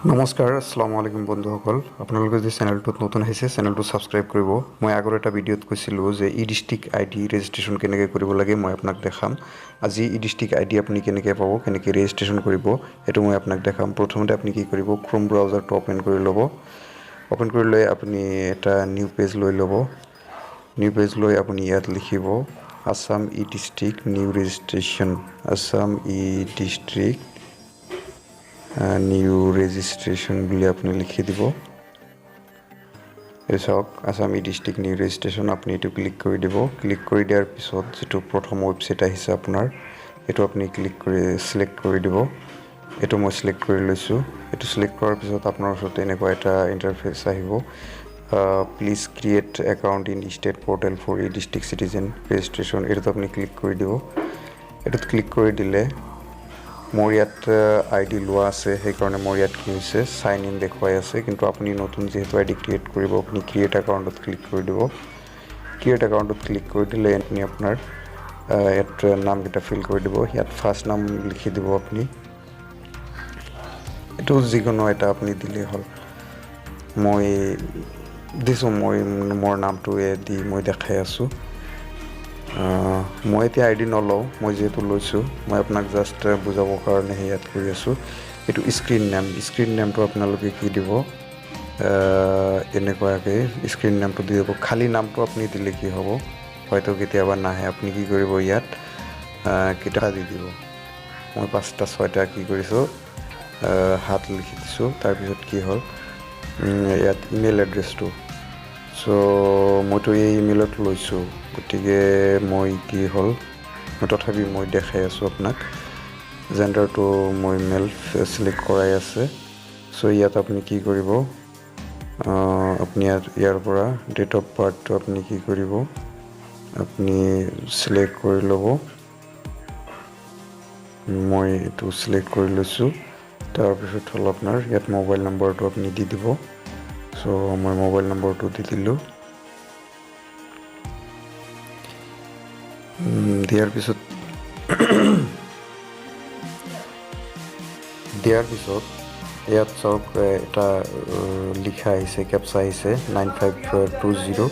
নমস্কাৰ আসসালামু আলাইকুম বন্ধুসকল আপোনালোকে যে চেনেলটোত নতুন আহিছে চেনেলটো ছাবস্ক্ৰাইব কৰিব মই আগৰ এটা ভিডিঅ'ত কৈছিলোঁ যে ই ডিষ্ট্ৰিক্ট আইডি ৰেজিষ্ট্ৰেশ্যন কেনেকৈ কৰিব লাগে মই আপোনাক দেখাম আজি ই ডিষ্ট্ৰিক্ট আইডি আপুনি কেনেকৈ পাব কেনেকৈ ৰেজিষ্ট্ৰেশ্যন কৰিব সেইটো মই আপোনাক দেখাম প্ৰথমতে আপুনি কি কৰিব ক্ৰোম ব্ৰাউজাৰটো ওপেন কৰি ল'ব ওপেন কৰি লৈ আপুনি এটা নিউ পেজ লৈ ল'ব নিউ পেজ লৈ আপুনি ইয়াত লিখিব আসাম ই ডিষ্ট্ৰিক্ট নিউ ৰেজিষ্ট্ৰেশ্যন আসাম ই ডিষ্ট্ৰিক্ট নিউ ৰেজিষ্ট্ৰেশ্যন বুলি আপুনি লিখি দিব এই চাওক আসাম ই ডিষ্ট্ৰিক্ট নিউ ৰেজিষ্ট্ৰেশ্যন আপুনি এইটো ক্লিক কৰি দিব ক্লিক কৰি দিয়াৰ পিছত যেটো প্ৰথম ৱেবছাইট আহিছে আপোনাৰ এইটো আপুনি ক্লিক কৰি সিলেক্ট কৰি দিব এইটো মই সিলেক্ট কৰি লৈছো এইটো সিলেক্ট কৰাৰ পিছত আপোনাৰ ওচৰত এনেকুৱা এটা ইন্টাৰফেস আহিব please create account in state portal for e district citizen registration এইটো আপুনি ক্লিক কৰি দিব এটোত ক্লিক কৰি দিলে মোৰ ইয়াত আইডি লোৱা আছে সেইকাৰণে মোৰ ইয়াত কি হৈছে সাইন ইন দেখুৱাই আছে কিন্তু আপুনি নতুন যেহেতু আইডি ক্ৰিয়েট কৰিব আপুনি ক্ৰিয়েট একাউন্টত ক্লিক কৰি দিব ক্ৰিয়েট একাউন্টত ক্লিক কৰি দিলে আপুনি আপোনাৰ ইয়াত নামকেইটা ফিল কৰি দিব ইয়াত ফাৰ্ষ্ট নাম লিখি দিব আপুনি এটো যিকোনো এটা আপুনি দিলে হ'ল মই দিছো মই মোৰ নামটো দি মই দেখাই আছো মই এতিয়া আইডি নলও মই যেহেতু লৈছো মই আপোনাক জাস্ট বুজাবৰ কাৰণে ইয়াত কৰি আছো এটো স্ক্ৰিন নেমটো আপোনালোকে কি দিব এনেকুৱাকৈ স্ক্ৰিন নেমটো দি দিব খালি নামটো আপুনি দিলে কি হ'ব হয়তো কেতিয়াবা নাহে আপুনি কি কৰিব ইয়াত কিটা দি দিব মই 5টা 6টা কি কৰিছো হাত লিখি দিছো তাৰ পিছত কি হ'ল ইয়াত ইমেইল এড্ৰেছটো সো মইতো এই ইমেইলত লৈছো গতিকে মই কি হ'ল তথাপি মই দেখাই আছো আপোনাক জেন্ডাৰটো মই মেল সিলেক্ট কৰাই আছে সো ইয়াত আপুনি কি কৰিব আপুনি ইয়াৰ পৰা ডেট অফ বাৰ্থটো আপুনি কি কৰিব আপুনি সিলেক্ট কৰি ল'ব মই এটো সিলেক্ট কৰি লৈছো তাৰ পিছত হ'ল আপোনাৰ ইয়াত মোবাইল নম্বৰটো আপুনি দি দিব সো মই মোবাইল নম্বৰটো দি দিলো দিয়াৰ পিছত ইয়াত চাওক এটা লিখা আহিছে ক্যাপচা আহিছে 9520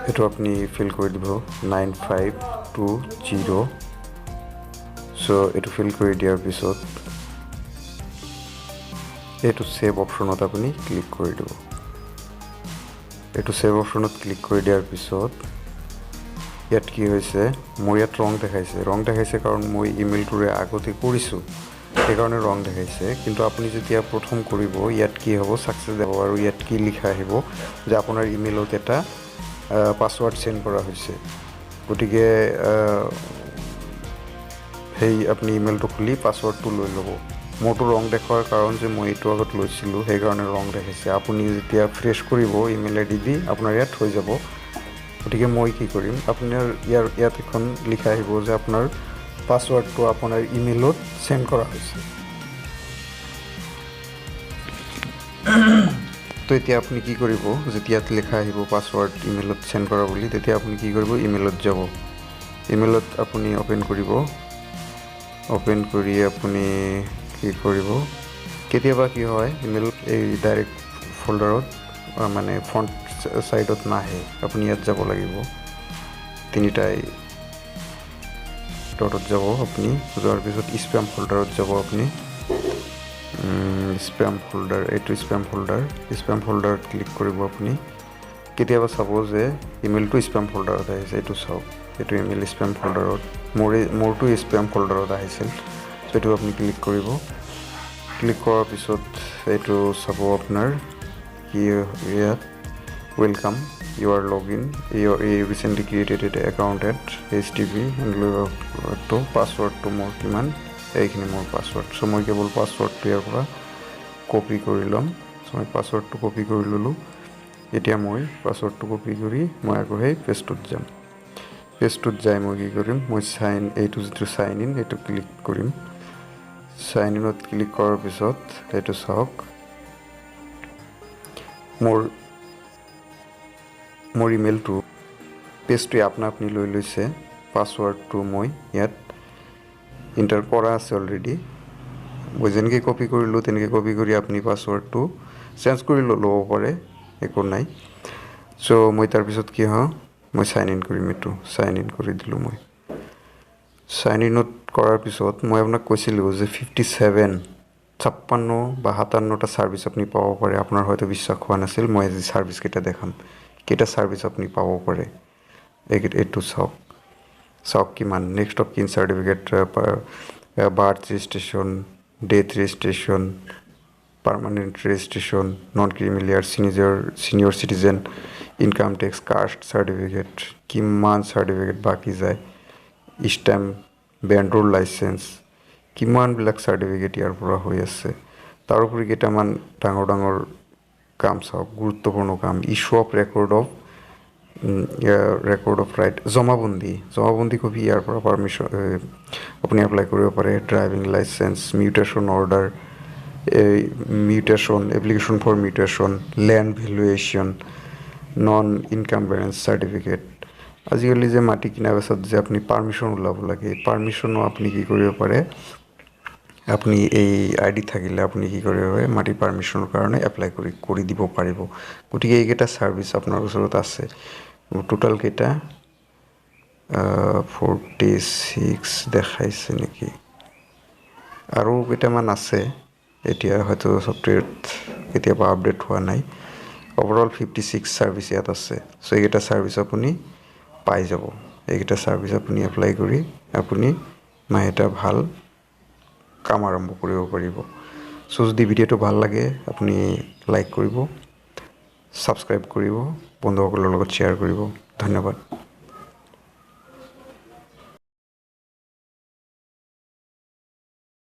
এটো আপনি ফিল কৰি দিব 9520 সো এটো ফিল কৰি দিয়াৰ পিছত এটো সেভ অপশনত আপুনি ক্লিক কৰি দিব এটো সেভ অপশনত ক্লিক কৰি দিয়াৰ পিছত ইয়াত কি হৈছে মোৰ ইয়াত ৰং দেখাইছে কাৰণ মই ইমেইলটোৰে আগতে কৰিছো সেইকাৰণে ৰং দেখাইছে কিন্তু আপুনি যেতিয়া প্ৰথম কৰিব ইয়াত কি হ'ব সাকসেস যাব আৰু ইয়াত কি লিখা আহিব যে আপোনাৰ ইমেইলত এটা পাসওয়াৰ্ড সেন্ড কৰা হৈছে গতিকে হেই আপুনি ইমেইলটো খুলি পাসওয়াৰ্ডটো লৈ ল'ব মোৰটো ৰং দেখাৱাৰ কাৰণ যে মই এইটো আগত লৈছিলো সেইকাৰণে ৰং দেখাইছে আপুনি যেতিয়া ফ্ৰেশ কৰিব ইমেইল আইডি দি আপোনাৰ ইয়াত হৈ যাব গতিকে মই কি কৰিম আপোনাৰ ইয়াত এখন লিখা আহিব যে আপোনাৰ পাসওয়াৰ্ডটো আপোনাৰ ইমেইলত সেন্ড কৰা হৈছে তো এতিয়া আপুনি কি কৰিব যেতিয়া লেখা আহিব পাসওয়াৰ্ড ইমেইলত সেন্ড কৰা বুলি তেতিয়া আপুনি কি কৰিব ইমেইলত যাব ইমেইলত আপুনি ওপেন কৰিব ওপেন কৰি আপুনি কি কৰিব কেতিয়াবা কি হয় ইমেইল এই ডাইৰেক্ট ফোল্ডাৰত মানে ফন্ট সাইডত নাহে আপুনি ইয়াত যাব লাগিব তিনিটাই ডটত যাব আপুনি যোৱাৰ পিছত স্প্যাম ফোল্ডাৰত যাব আপুনি স্প্যাম ফোল্ডাৰত ক্লিক কৰিব আপুনি কেতিয়াবা চাব যে ইমেইলটো স্প্যাম ফোল্ডাৰত আহিছে এইটো চাওক এইটো ইমেইল স্প্যাম ফোল্ডাৰত মোৰটো স্প্যাম ফোল্ডাৰত আহিছিল সো এইটো আপুনি ক্লিক কৰিব ক্লিক কৰাৰ পিছত এইটো চাব আপোনাৰ কি ইয়াত welcome you are login you recently created an account at HTTP and to password to more কিমান এইখিনি মোৰ পাসওয়াৰ্ড সো মই কেৱল পাসওয়াৰ্ডটো ইয়াৰ পৰা কপি কৰি লম সো মই পাসওয়াৰ্ডটো কপি কৰি ললো এতিয়া মই পাসওয়াৰ্ডটো কপি কৰি মই আকৌ এই পেজটোত যাই মই কি কৰিম মই সাইন ইন এইটো ক্লিক কৰিম সাইন ইনত ক্লিক কৰাৰ পিছত এইটো চাওক মোৰ ইমেইলটো পেজটো আপনি লৈ লৈছে পাসওয়াৰ্ডটো মই ইয়াত এন্টাৰ কৰা আছে অলৰেডি মই যেনেকৈ কপি কৰিলোঁ তেনেকৈ কপি কৰি আপুনি পাছৱৰ্ডটো চেঞ্জ কৰি ল'ব পাৰে, একো নাই। চ' মই তাৰপিছত কি হয়, মই চাইন ইন কৰিম, এইটো চাইন ইন কৰি দিলোঁ। মই চাইন ইনত কৰাৰ পিছত মই আপোনাক কৈছিলোঁ যে 56 বা 57টা ছাৰ্ভিচ আপুনি পাব পাৰে। আপোনাৰ হয়তো বিশ্বাস হোৱা নাছিল, মই আজি ছাৰ্ভিচকেইটা দেখাম, কেইটা ছাৰ্ভিচ আপুনি পাব পাৰে। এইটো চাওক কিমান। Next of kin certificate, birth registration, death registration, permanent registration, non creamy layer, senior citizen, income tax, caste certificate, কিমান চাৰ্টিফিকেট বাকী যায়, ষ্টেম্প, বেণ্ডৰ লাইচেঞ্চ, কিমানবিলাক চাৰ্টিফিকেট ইয়াৰ পৰা হৈ আছে। তাৰোপৰি কেইটামান ডাঙৰ ডাঙৰ কাম চাওক, গুৰুত্বপূৰ্ণ কাম। Issue of record of right, জমাবন্দী কপি ইয়াৰ পৰা পাৰ্মিশ্যন আপুনি এপ্লাই কৰিব পাৰে। Driving licence, mutation order, application for mutation, land valuation, non income balance certificate. আজিকালি যে মাটি কিনা বেচাত যে আপুনি পাৰ্মিশ্যন ওলাব লাগে, পাৰ্মিশ্যনো আপুনি কি কৰিব পাৰে, আপুনি এই ID থাকিলে আপুনি কি কৰিব পাৰে, মাটি পাৰ্মিশ্যনৰ কাৰণে এপ্লাই কৰি দিব পাৰিব। গতিকে এইকেইটা ছাৰ্ভিচ আপোনাৰ ওচৰত আছে। টোটেল কেইটা 46 দেখাইছে নেকি, আৰু কেইটামান আছে, এতিয়া হয়তো ছফ্টৱেৰত কেতিয়াবা আপডেট হোৱা নাই। অভাৰঅল 56 ছাৰ্ভিচ ইয়াত আছে। চ' এইকেইটা ছাৰ্ভিচ আপুনি পাই যাব। এইকেইটা ছাৰ্ভিচ আপুনি এপ্লাই কৰি আপুনি এটা ভাল কাম আৰম্ভ কৰিব পাৰিব। চ' যদি ভিডিঅ'টো ভাল লাগে আপুনি লাইক কৰিব, ছাবস্ক্ৰাইব কৰিব, বন্ধুসকলৰ লগত শ্বেয়াৰ কৰিব। ধন্যবাদ।